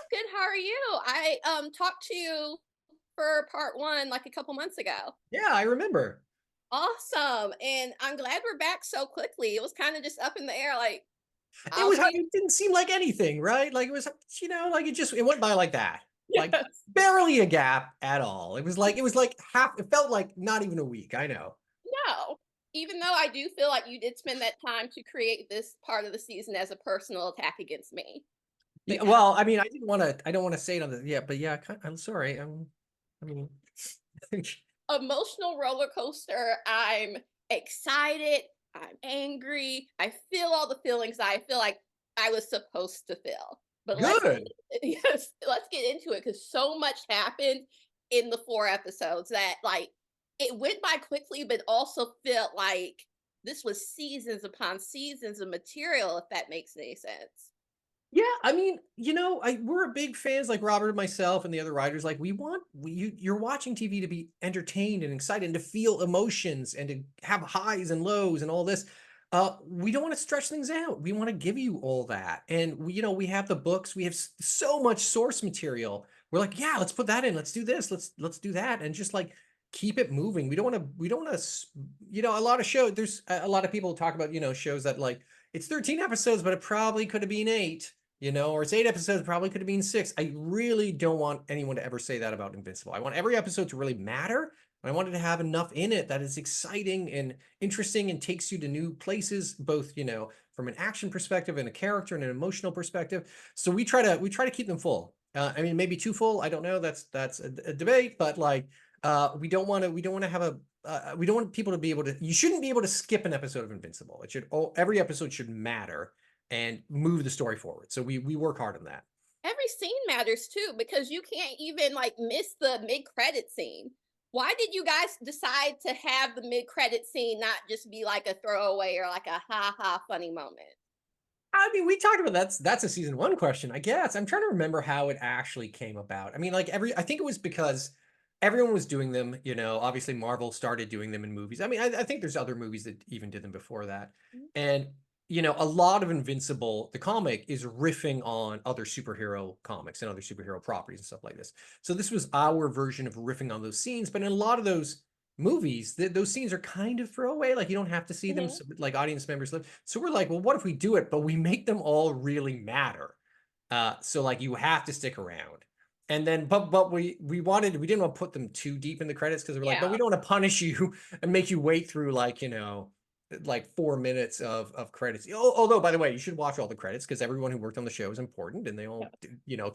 good. How are you? I talked to you for part one like a couple months ago. Yeah, I remember. Awesome. And I'm glad we're back so quickly. It was kind of just up in the air, like, It I'll was be it didn't seem like anything, right? Like it was, like it went by like that. Like yes. barely a gap at all. It was like half, it felt like not even a week. I know. No. Even though I do feel like you did spend that time to create this part of the season as a personal attack against me. Yeah, Because well, I mean, I don't want to say it on the, yeah, but yeah, I'm sorry. I mean, emotional roller coaster. I'm excited. I'm angry. I feel all the feelings I feel like I was supposed to feel. But let's good. yes, let's get into it because so much happened in the 4 episodes that like it went by quickly, but also felt like this was seasons upon seasons of material, if that makes any sense. Yeah, I mean, we're a big fans like Robert and myself and the other writers. Like, you're watching TV to be entertained and excited and to feel emotions and to have highs and lows and all this. We don't want to stretch things out. We want to give you all that, and we have the books. We have so much source material. We're like, yeah, let's put that in. Let's do this. Let's do that, and just like keep it moving. We don't want to. We don't want to. A lot of shows. There's a lot of people talk about shows that like it's 13 episodes, but it probably could have been 8, or it's 8 episodes, probably could have been 6. I really don't want anyone to ever say that about Invincible. I want every episode to really matter. I wanted to have enough in it that is exciting and interesting and takes you to new places, both, from an action perspective and a character and an emotional perspective. So we try to keep them full. I mean, maybe too full. I don't know. That's a debate, but like, we don't want to have we don't want people to be able to, you shouldn't be able to skip an episode of Invincible. Every episode should matter and move the story forward. So we work hard on that. Every scene matters too because you can't even like miss the mid-credit scene. Why did you guys decide to have the mid-credit scene not just be like a throwaway or like a ha ha funny moment? I mean, we talked about that's a season 1 question, I guess. I'm trying to remember how it actually came about. I mean, like I think it was because everyone was doing them, obviously Marvel started doing them in movies. I mean, I think there's other movies that even did them before that. And a lot of Invincible, the comic, is riffing on other superhero comics and other superhero properties and stuff like this. So this was our version of riffing on those scenes, but in a lot of those movies, those scenes are kind of throwaway. Like you don't have to see them, Mhm. so, like audience members live. So we're like, well, what if we do it, but we make them all really matter? So like you have to stick around. And then, but we didn't want to put them too deep in the credits because we're like, but we Yeah. don't want to punish you and make you wait through like 4 minutes of credits. Although, by the way, you should watch all the credits because everyone who worked on the show is important and they all,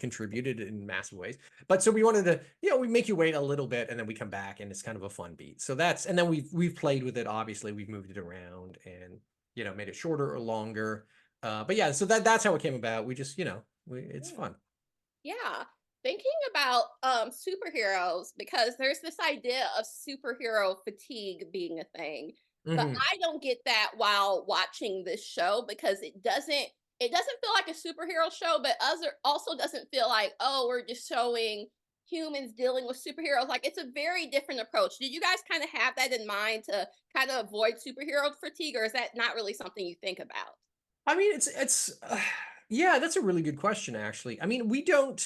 contributed in massive ways. But so we wanted to, we make you wait a little bit and then we come back and it's kind of a fun beat. So and then we've played with it. Obviously, we've moved it around and made it shorter or longer. But yeah, so that's how it came about. We just, it's Mm. fun. Yeah. Thinking about superheroes because there's this idea of superhero fatigue being a thing. But Hmm. I don't get that while watching this show because it doesn't feel like a superhero show, but other also doesn't feel like, oh, we're just showing humans dealing with superheroes. Like it's a very different approach. Did you guys kind of have that in mind to kind of avoid superhero fatigue, or is that not really something you think about? I mean, yeah, that's a really good question, actually. I mean, we don't.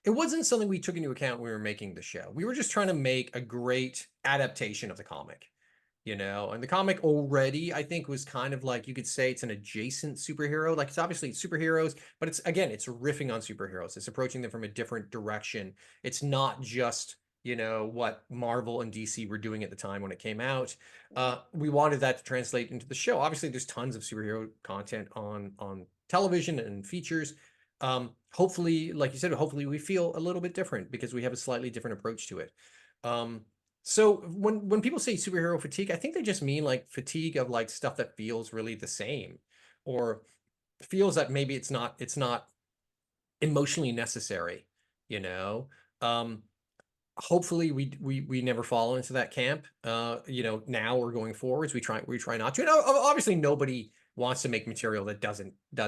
It wasn't something we took into account when we were making the show. We were just trying to make a great adaptation of the comic, and the comic already, I think, was kind of like you could say it's an adjacent superhero. Like it's superheroes, but it's riffing on superheroes. It's approaching them from a different direction. It's not just, what Marvel and DC were doing at the time when it came out. We wanted that to translate into the show. Obviously, there's tons of superhero content on television and features. Hopefully, like you said, hopefully we feel a little bit different because we have a slightly different approach to it. So when people say superhero fatigue, I think they just mean like fatigue of like stuff that feels really the same, or feels that maybe it's not emotionally necessary, you know. Um, Hopefully we never fall into that camp. Now we're going forwards. We try not to. And obviously nobody wants to make material that does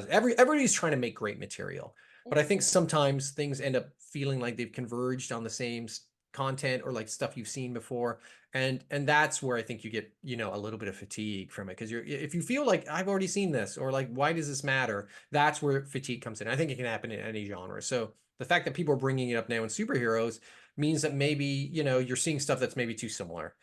everybody's trying to make great material. But I think Mhm. sometimes things end up feeling like they've converged on the same content or like stuff you've seen before. And that's where I think you get, a little bit of fatigue from it. Because if you feel like I've already seen this or like why does this matter? That's where fatigue comes in. I think it can happen in any genre. So The fact that people are bringing it up now in superheroes means that maybe, you're seeing stuff that's maybe too similar.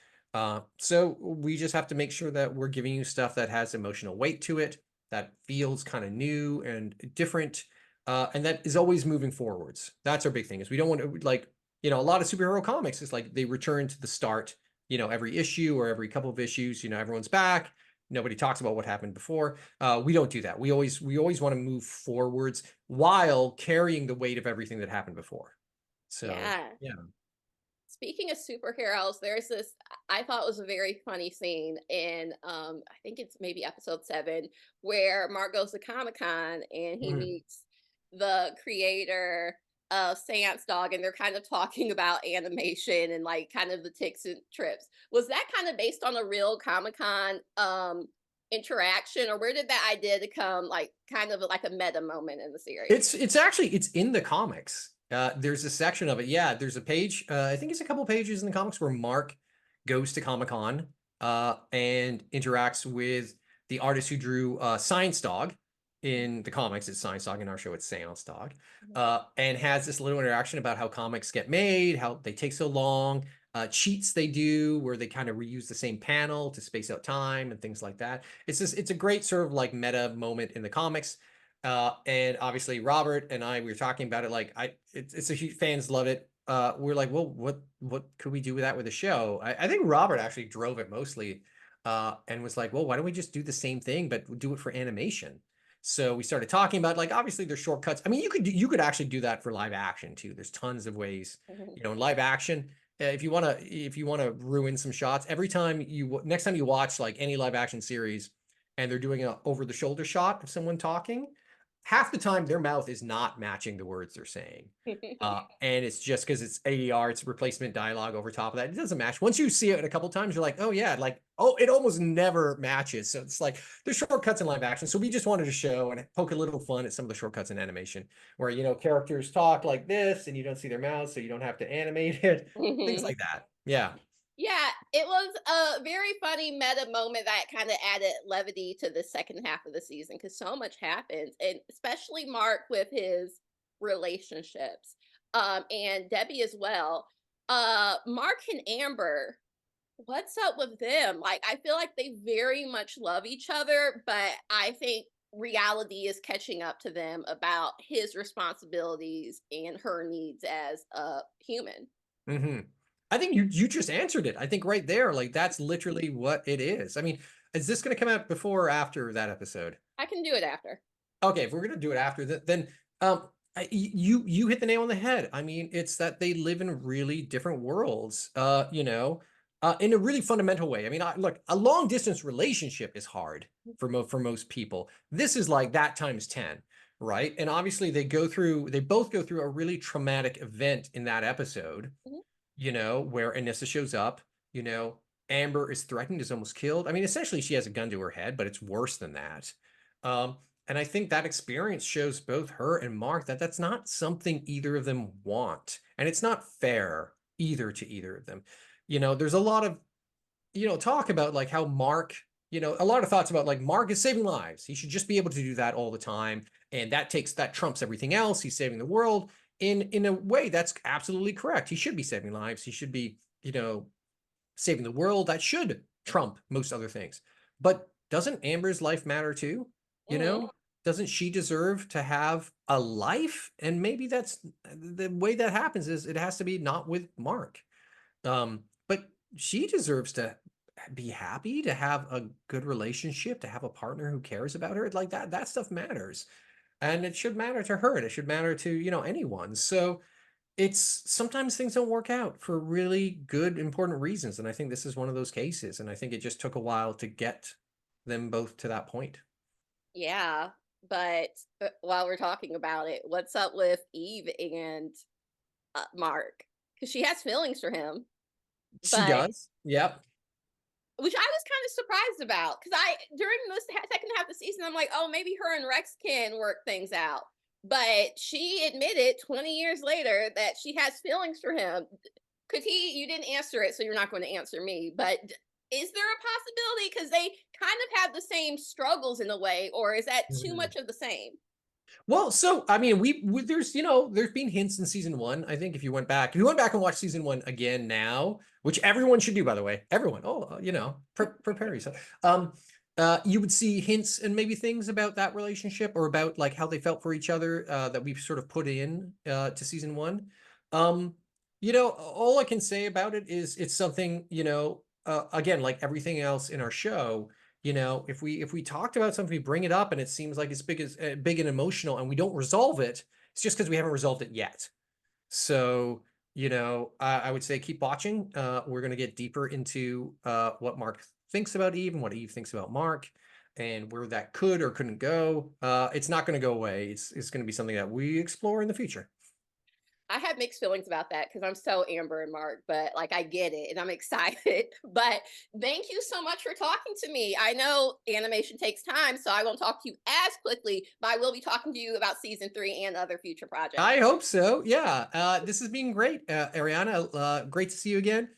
So we just have to make sure that we're giving you stuff that has emotional weight to it, that feels kind of new and different, and that is always moving forwards. That's our big thing. Is we don't want to, like, a lot of superhero comics is like they return to the start, every issue or every couple of issues. Everyone's back. Nobody talks about what happened before. We don't do that. We always want to move forwards while carrying the weight of everything that happened before. So Yeah. yeah. Speaking of superheroes, there's this I thought was a very funny scene in I think it's maybe episode 7 where Mark goes to Comic-Con and he Mhm. meets the creator of Seance Dog and they're kind of talking about animation and like kind of the ticks and trips. Was that kind of based on a real Comic-Con interaction, or where did that idea to come, like kind of like a meta moment in the series? It's actually it's in the comics. There's a section of it. Yeah, there's a page. I think it's a couple pages in the comics where Mark goes to Comic-Con and interacts with the artist who drew Science Dog in the comics. It's Science Dog. In our show, it's Seance Dog, Mhm. and has this little interaction about how comics get made, how they take so long, cheats they do where they kind of reuse the same panel to space out time and things like that. It's a great sort of like meta moment in the comics. And obviously Robert and I, we were talking about it. Like it's a huge, fans love it. We're like, well, what could we do with that with the show? I think Robert actually drove it mostly, and was like, well, why don't we just do the same thing, but do it for animation? So we started talking about, like, obviously there's shortcuts. I mean, you could actually do that for live action too. There's tons of ways, in live action. If you wanna ruin some shots, next time you watch like any live action series, and they're doing a over the shoulder shot of someone talking, half the time their mouth is not matching the words they're saying. And it's just because it's ADR, it's replacement dialogue over top of that. It doesn't match. Once you see it a couple times, you're like, oh yeah, like, oh, it almost never matches. So it's like there's shortcuts in live action. So we just wanted to show and poke a little fun at some of the shortcuts in animation where, characters talk like this and you don't see their mouths, so you don't have to animate it. Things like that. Yeah. Yeah, it was a very funny meta moment that kind of added levity to the second half of the season because so much happens, and especially Mark with his relationships, and Debbie as well. Mark and Amber, what's up with them? Like, I feel like they very much love each other, but I think reality is catching up to them about his responsibilities and her needs as a human. Hmm. I think you just answered it. I think right there, like that's literally what it is. I mean, is this going to come out before or after that episode? I can do it after. Okay, if we're going to do it after that, then um, you hit the nail on the head. I mean, it's that they live in really different worlds. In a really fundamental way. I mean, look, a long distance relationship is hard for most people. This is like that times 10, right? And obviously they both go through a really traumatic event in that episode, Mhm. where Anissa shows up, you know, Amber is threatened, is almost killed. I mean, essentially she has a gun to her head, but it's worse than that. Um, and I think that experience shows both her and Mark that that's not something either of them want. And it's not fair to either of them. There's a lot of, talk about like how Mark, a lot of thoughts about like Mark is saving lives. He should just be able to do that all the time. And that trumps everything else. He's saving the world in a way that's absolutely correct. He should be saving lives. He should be, saving the world. That should trump most other things. But doesn't Amber's life matter too? You Mhm. know, doesn't she deserve to have a life? And maybe that's the way that happens is it has to be not with Mark. But she deserves to be happy, to have a good relationship, to have a partner who cares about her. Like that stuff matters. And it should matter to her. And it should matter to, anyone. So it's sometimes things don't work out for really good, important reasons. And I think this is one of those cases. And I think it just took a while to get them both to that point. Yeah, but while we're talking about it, what's up with Eve and Mark? Because she has feelings for him, She but does. Yep. which I was kind of surprised about. Because during the second half of the season, I'm like, oh, maybe her and Rex can work things out. But she admitted 20 years later that she has feelings for him. Could you didn't answer it, so you're not going to answer me. But is there a possibility? Because they kind of have the same struggles in a way, or is that too Mhm. much of the same? Well, so I mean, there's there's been hints in season one. I think if you went back and watched season one again now, which everyone should do, by the way, everyone. Oh, prepare yourself. You would see hints and maybe things about that relationship or about like how they felt for each other that we've sort of put in to season one. Um, all I can say about it is it's something again, like everything else in our show, if we talked about something, we bring it up and it seems like it's big and emotional and we don't resolve it, it's just because we haven't resolved it yet. So I would say keep watching. We're going to get deeper into what Mark thinks about Eve and what Eve thinks about Mark and where that could or couldn't go. It's not going to go away. It's going to be something that we explore in the future. I have mixed feelings about that because I'm so Amber and Mark, but like I get it and I'm excited. But thank you so much for talking to me. I know animation takes time, so I won't talk to you as quickly, but I will be talking to you about season 3 and other future projects. I hope so. Yeah. This has been great, Ariana. Great to see you again.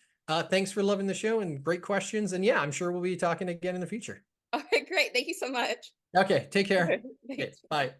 Thanks for loving the show and great questions. And yeah, I'm sure we'll be talking again in the future. All right, great. Thank you so much. Okay, take care. Okay, Thanks. bye.